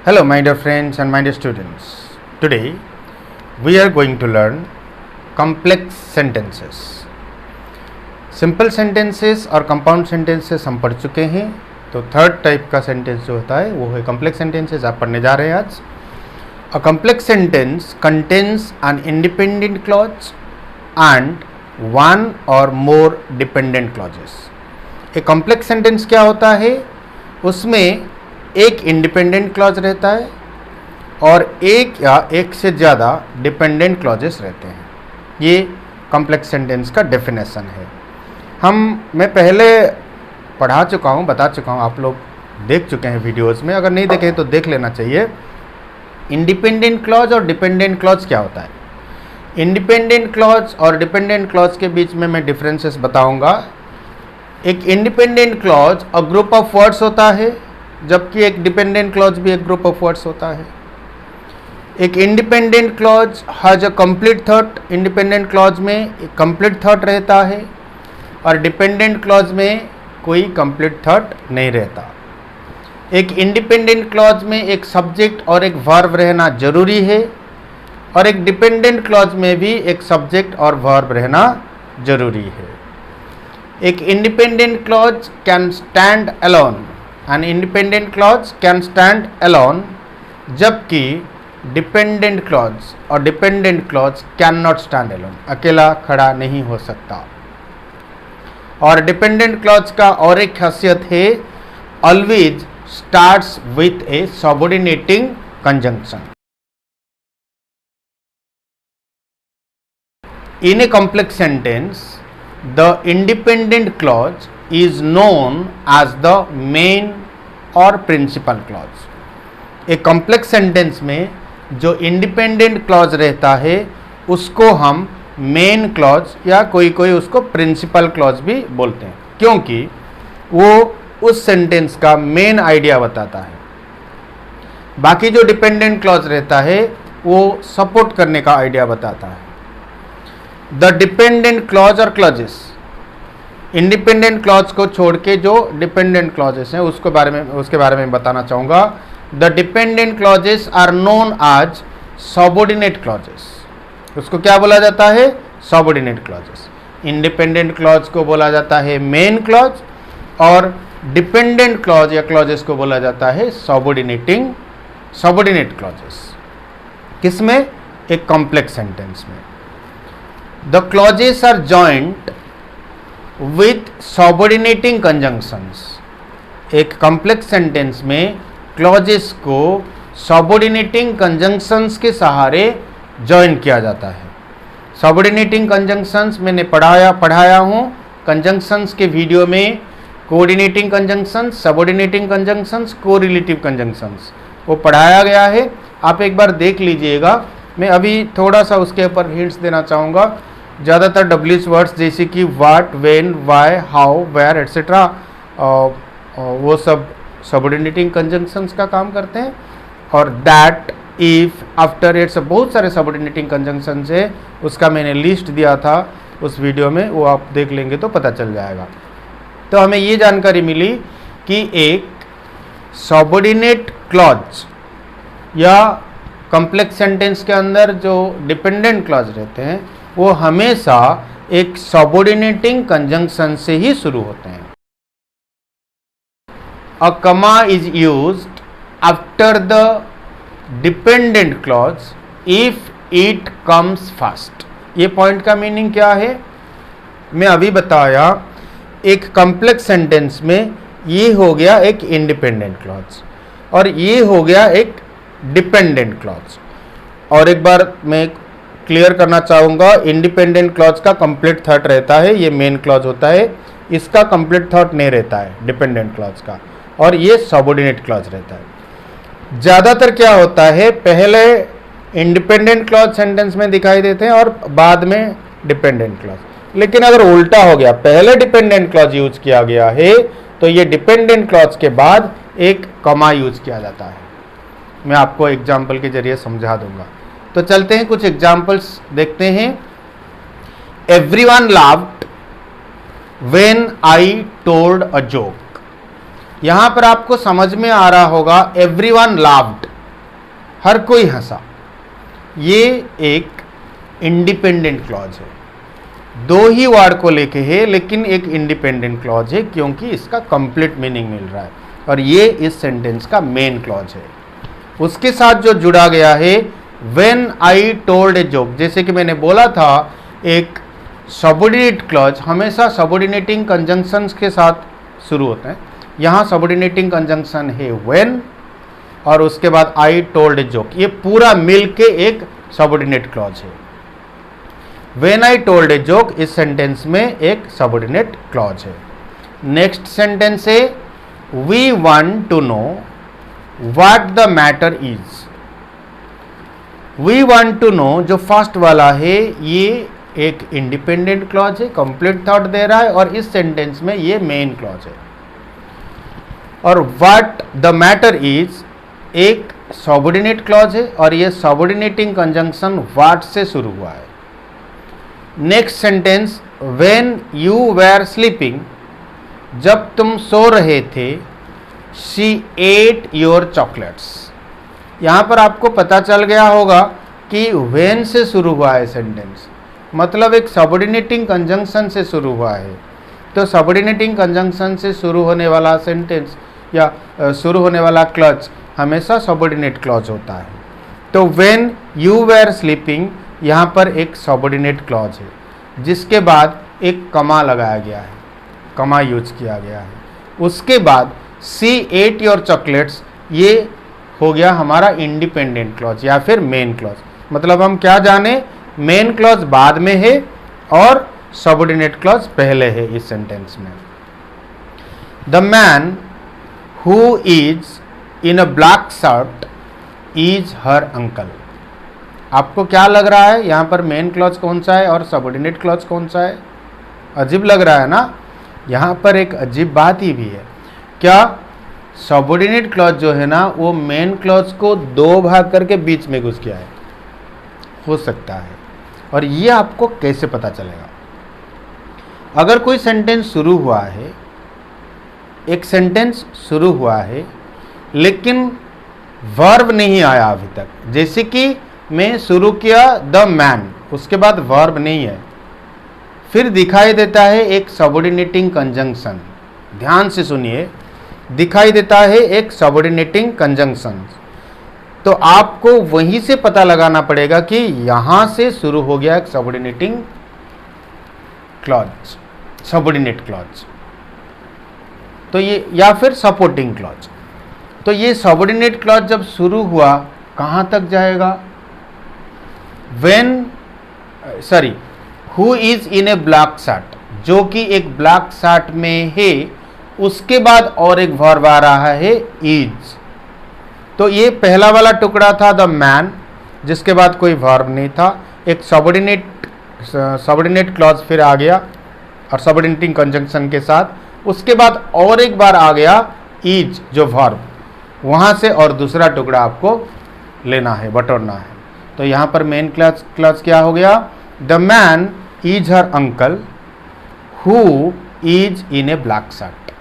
Hello my dear friends and my dear students. Today we are going to learn complex sentences. Simple sentences और compound sentences हम पढ़ चुके हैं, तो third type का sentence जो होता है वो है कॉम्प्लेक्स सेंटेंसेस। आप पढ़ने जा रहे हैं आज। A complex sentence contains an independent clause and one और मोर डिपेंडेंट क्लॉजेस। एक कॉम्प्लेक्स सेंटेंस क्या होता है, उसमें एक इंडिपेंडेंट क्लॉज रहता है और एक या एक से ज़्यादा डिपेंडेंट क्लॉजेस रहते हैं। ये कॉम्प्लेक्स सेंटेंस का डेफिनेशन है। मैं पहले पढ़ा चुका हूँ, बता चुका हूँ, आप लोग देख चुके हैं वीडियोस में। अगर नहीं देखे तो देख लेना चाहिए। इंडिपेंडेंट क्लॉज और डिपेंडेंट क्लॉज क्या होता है। इंडिपेंडेंट क्लॉज और डिपेंडेंट क्लॉज के बीच में मैं डिफरेंसेस बताऊंगा। एक independent clause a group of words होता है, जबकि एक डिपेंडेंट क्लॉज भी एक ग्रुप ऑफ वर्ड्स होता है। एक independent clause has a complete thought. Independent clause में एक कंप्लीट थॉट रहता है और डिपेंडेंट क्लॉज में कोई कंप्लीट थॉट नहीं रहता। एक इंडिपेंडेंट क्लॉज में एक सब्जेक्ट और एक वर्ब रहना जरूरी है और एक डिपेंडेंट क्लॉज में भी एक सब्जेक्ट और वर्ब रहना जरूरी है। एक independent clause can stand alone, an independent clause can stand alone, जबकि डिपेंडेंट क्लॉज और dependent clause can not stand alone, अकेला खड़ा नहीं हो सकता। और डिपेंडेंट क्लॉज का और एक खासियत है, always starts with A subordinating conjunction. In a complex sentence, the independent clause is known as the main or principal clause. एक complex sentence में जो independent clause रहता है उसको हम main clause या कोई उसको principal clause भी बोलते हैं, क्योंकि वो उस sentence का main idea बताता है। बाकी जो dependent clause रहता है वो support करने का idea बताता है। द डिपेंडेंट क्लॉज और क्लॉजेस, इंडिपेंडेंट क्लॉज को छोड़ के जो डिपेंडेंट क्लॉजेस हैं उसके बारे में बताना चाहूँगा। The dependent clauses are known as subordinate clauses. उसको क्या बोला जाता है, सबऑर्डिनेट क्लॉजेस। इंडिपेंडेंट क्लॉज को बोला जाता है मेन क्लॉज और डिपेंडेंट क्लॉज या क्लॉजेस को बोला जाता है सबऑर्डिनेट क्लॉजेस। किसमें, एक कॉम्प्लेक्स सेंटेंस में। The clauses are joined with subordinating conjunctions. एक complex sentence में clauses को subordinating conjunctions के सहारे join किया जाता है। subordinating conjunctions मैंने पढ़ाया हूँ conjunctions के वीडियो में। coordinating conjunctions, subordinating conjunctions, correlative conjunctions वो पढ़ाया गया है, आप एक बार देख लीजिएगा। मैं अभी थोड़ा सा उसके ऊपर हिंट्स देना चाहूँगा। ज़्यादातर डब्ल्यूएच वर्ड्स जैसे कि what, when, why, how, where etcetera वो सब सबऑर्डिनेटिंग कंजंक्शंस का काम करते हैं। और दैट, इफ, आफ्टर, इट्स बहुत सारे सबऑर्डिनेटिंग कंजंक्शंस है, उसका मैंने लिस्ट दिया था उस वीडियो में, वो आप देख लेंगे तो पता चल जाएगा। तो हमें ये जानकारी मिली कि एक सबऑर्डिनेट क्लॉज या कॉम्प्लेक्स सेंटेंस के अंदर जो डिपेंडेंट क्लॉज रहते हैं वो हमेशा एक सबऑर्डिनेटिंग कंजंक्शन से ही शुरू होते हैं। अ कमा is used after the dependent clause if it comes first. ये पॉइंट का मीनिंग क्या है, मैं अभी बताया। एक कॉम्प्लेक्स सेंटेंस में ये हो गया एक इंडिपेंडेंट क्लॉज और ये हो गया एक डिपेंडेंट क्लॉज। और एक बार मैं क्लियर करना चाहूँगा, इंडिपेंडेंट क्लॉज का कंप्लीट थॉट रहता है, ये मेन क्लॉज होता है। इसका कंप्लीट थॉट नहीं रहता है डिपेंडेंट क्लॉज का, और ये सबऑर्डिनेट क्लॉज रहता है। ज़्यादातर क्या होता है, पहले इंडिपेंडेंट क्लॉज सेंटेंस में दिखाई देते हैं और बाद में डिपेंडेंट क्लॉज। लेकिन अगर उल्टा हो गया, पहले डिपेंडेंट क्लॉज यूज किया गया है तो ये डिपेंडेंट क्लॉज के बाद एक कमा यूज किया जाता है। मैं आपको एग्जाम्पल के जरिए समझा दूंगा। तो चलते हैं, कुछ एग्जाम्पल्स देखते हैं। Everyone laughed when I told a joke. यहाँ पर आपको समझ में आ रहा होगा एवरीवन लाफ्ड, हर कोई हंसा, ये एक इंडिपेंडेंट क्लॉज है, दो ही वर्ड को लेके है लेकिन एक इंडिपेंडेंट क्लॉज है क्योंकि इसका कंप्लीट मीनिंग मिल रहा है और ये इस सेंटेंस का मेन क्लॉज है। उसके साथ जो जुड़ा गया है when I told a joke, जैसे कि मैंने बोला था एक सबऑर्डिनेट क्लॉज हमेशा सबऑर्डिनेटिंग कंजंक्शंस के साथ शुरू होते हैं। यहाँ सबऑर्डिनेटिंग कंजंक्शन है व्हेन और उसके बाद आई टोल्ड ए जोक, ये पूरा मिल के एक सबऑर्डिनेट क्लॉज है। When I told a joke इस सेंटेंस में एक सबऑर्डिनेट क्लॉज है। नेक्स्ट सेंटेंस है we want to know what the matter is. We want to know जो फर्स्ट वाला है ये एक इंडिपेंडेंट क्लॉज है, कंप्लीट थॉट दे रहा है और इस सेंटेंस में ये मेन क्लॉज है। और व्हाट द मैटर इज एक सबऑर्डिनेट क्लॉज है और ये सबऑर्डिनेटिंग कंजंक्शन व्हाट से शुरू हुआ है। Next sentence when you were sleeping, जब तुम सो रहे थे, शी एट योर चॉकलेट्स। यहाँ पर आपको पता चल गया होगा कि व्हेन से शुरू हुआ है सेंटेंस, मतलब एक सबऑर्डिनेटिंग कंजंक्शन से शुरू हुआ है। तो सबऑर्डिनेटिंग कंजंक्शन से शुरू होने वाला सेंटेंस या शुरू होने वाला क्लॉज हमेशा सबऑर्डिनेट क्लॉज होता है। तो व्हेन यू वेर स्लीपिंग यहाँ पर एक सबऑर्डिनेट क्लॉज है जिसके बाद एक कमा लगाया गया है, कमा यूज किया गया है। उसके बाद सी एट योर चॉकलेट्स ये हो गया हमारा इंडिपेंडेंट क्लॉज या फिर मेन क्लॉज। मतलब हम क्या जाने, मेन क्लॉज बाद में है और सबऑर्डिनेट क्लॉज पहले है इस सेंटेंस में। The man who is in a black shirt is her uncle. आपको क्या लग रहा है यहाँ पर मेन क्लॉज कौन सा है और सबऑर्डिनेट क्लॉज कौन सा है? अजीब लग रहा है ना। यहाँ पर एक अजीब बात ही भी है, क्या सबऑर्डिनेट क्लॉज जो है ना वो मेन क्लॉज को दो भाग करके बीच में घुस गया है, हो सकता है। और ये आपको कैसे पता चलेगा? अगर कोई सेंटेंस शुरू हुआ है, एक सेंटेंस शुरू हुआ है लेकिन वर्ब नहीं आया अभी तक, जैसे कि मैं शुरू किया द मैन, उसके बाद वर्ब नहीं है, फिर दिखाई देता है एक सबऑर्डिनेटिंग कंजंक्शन। ध्यान से सुनिए, दिखाई देता है एक सबऑर्डिनेटिंग कंजंक्शन। तो आपको वहीं से पता लगाना पड़ेगा कि यहां से शुरू हो गया एक सबऑर्डिनेटिंग क्लॉज, सबऑर्डिनेट क्लॉज, तो ये या फिर सपोर्टिंग क्लॉज। तो ये सबऑर्डिनेट क्लॉज जब शुरू हुआ कहां तक जाएगा? Who is in a black shirt, जो कि एक ब्लैक शर्ट में है, उसके बाद और एक वर्ब आ रहा है इज। तो ये पहला वाला टुकड़ा था द मैन, जिसके बाद कोई वर्ब नहीं था, एक सबऑर्डिनेट क्लॉज फिर आ गया और सबऑर्डिनेटिंग कंजंक्शन के साथ। उसके बाद और एक बार आ गया इज जो वर्ब, वहाँ से और दूसरा टुकड़ा आपको लेना है, बटोरना है। तो यहाँ पर मेन क्लॉज क्या हो गया? The man is her uncle who is in a black shirt.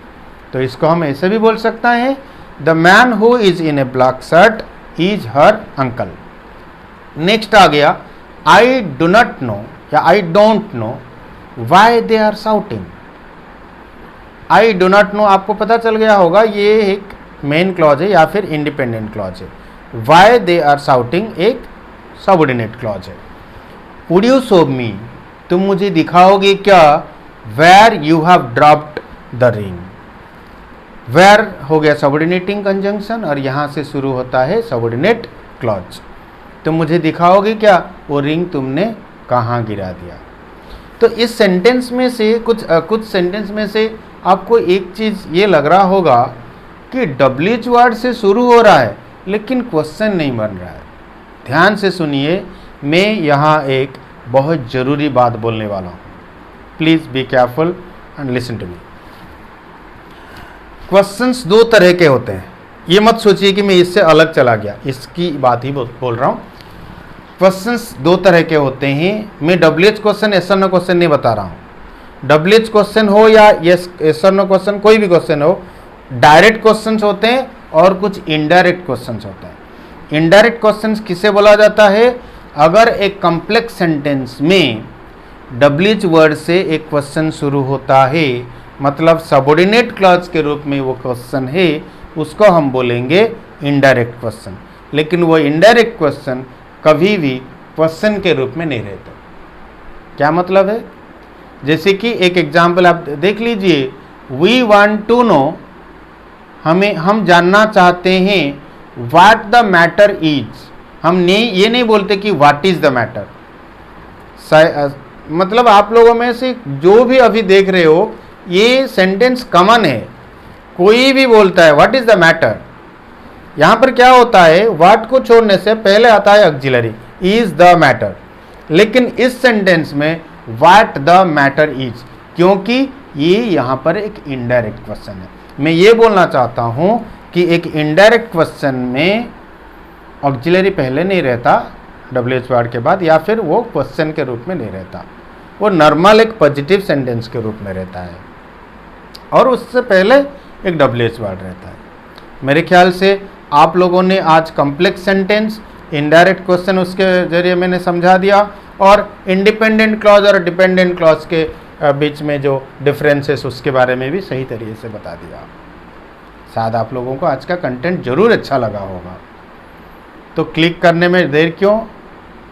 तो इसको हम ऐसे भी बोल सकते हैं, the man who is in a black shirt is her uncle. Next आ गया आई डू नॉट नो या I don't know why they are shouting. I do not know आपको पता चल गया होगा, ये एक मेन क्लॉज है या फिर इंडिपेंडेंट क्लॉज है। वाई दे आर शाउटिंग एक सबऑर्डिनेट क्लॉज है। वुड यू शो मी, तुम मुझे दिखाओगे क्या? Where you have dropped the ring. Where हो गया सबऑर्डिनेटिंग कंजंक्शन और यहाँ से शुरू होता है सबऑर्डिनेट क्लॉज। तुम मुझे दिखाओगे क्या वो रिंग तुमने कहाँ गिरा दिया। तो इस सेंटेंस में से कुछ सेंटेंस में से आपको एक चीज़ ये लग रहा होगा कि WH वर्ड से शुरू हो रहा है लेकिन क्वेश्चन नहीं बन रहा है। ध्यान से सुनिए, मैं यहाँ एक बहुत ज़रूरी बात बोलने वाला हूँ। Please be careful and listen to me. Questions दो तरह के होते हैं, ये मत सोचिए कि मैं इससे अलग चला गया, इसकी बात ही बोल रहा हूँ। क्वेश्चंस दो तरह के होते हैं। मैं WH क्वेश्चन एस और नो क्वेश्चन नहीं बता रहा हूँ। WH क्वेश्चन हो या एस और नो क्वेश्चन, कोई भी क्वेश्चन हो, डायरेक्ट क्वेश्चंस होते हैं और कुछ इनडायरेक्ट क्वेश्चंस होते हैं। इनडायरेक्ट क्वेश्चन किसे बोला जाता है? अगर एक कॉम्प्लेक्स सेंटेंस में WH वर्ड से एक क्वेश्चन शुरू होता है, मतलब सबऑर्डिनेट क्लॉज के रूप में वो क्वेश्चन है, उसको हम बोलेंगे इनडायरेक्ट क्वेश्चन। लेकिन वो इनडायरेक्ट क्वेश्चन कभी भी क्वेश्चन के रूप में नहीं रहते। क्या मतलब है? जैसे कि एक एग्जाम्पल आप देख लीजिए, वी वांट टू नो, हम जानना चाहते हैं व्हाट द मैटर इज। हम ये नहीं बोलते कि व्हाट इज द मैटर। मतलब आप लोगों में से जो भी अभी देख रहे हो, ये सेंटेंस कॉमन है। कोई भी बोलता है व्हाट इज द मैटर। यहां पर क्या होता है, व्हाट को छोड़ने से पहले आता है ऑक्सिलरी, इज द मैटर। लेकिन इस सेंटेंस में व्हाट द मैटर इज, क्योंकि ये यहां पर एक इनडायरेक्ट क्वेश्चन है। मैं ये बोलना चाहता हूं कि एक इनडायरेक्ट क्वेश्चन में ऑक्सिलरी पहले नहीं रहता WH वर्ड के बाद, या फिर वो क्वेश्चन के रूप में नहीं रहता, वो नॉर्मल एक पॉजिटिव सेंटेंस के रूप में रहता है, और उससे पहले एक WH वर्ड रहता है। मेरे ख्याल से आप लोगों ने आज कॉम्प्लेक्स सेंटेंस, इनडायरेक्ट क्वेश्चन उसके जरिए मैंने समझा दिया, और इंडिपेंडेंट क्लॉज और डिपेंडेंट क्लॉज के बीच में जो डिफरेंसेस उसके बारे में भी सही तरीके से बता दिया। शायद आप लोगों को आज का कंटेंट जरूर अच्छा लगा होगा। तो क्लिक करने में देर क्यों?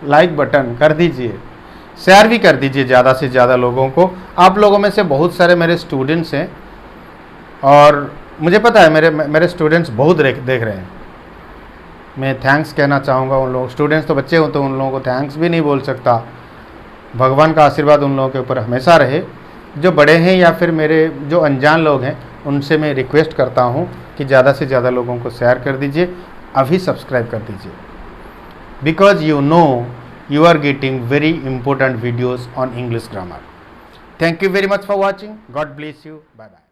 लाइक बटन कर दीजिए, शेयर भी कर दीजिए ज़्यादा से ज़्यादा लोगों को। आप लोगों में से बहुत सारे मेरे स्टूडेंट्स हैं, और मुझे पता है मेरे स्टूडेंट्स बहुत देख रहे हैं। मैं थैंक्स कहना चाहूँगा उन लोगों, स्टूडेंट्स तो बच्चे हो तो उन लोगों को थैंक्स भी नहीं बोल सकता। भगवान का आशीर्वाद उन लोगों के ऊपर हमेशा रहे। जो बड़े हैं या फिर मेरे जो अनजान लोग हैं, उनसे मैं रिक्वेस्ट करता हूँ कि ज़्यादा से ज़्यादा लोगों को शेयर कर दीजिए, अभी सब्सक्राइब कर दीजिए, because you know you are getting very important videos on English grammar. Thank you very much for watching. God bless you. Bye bye.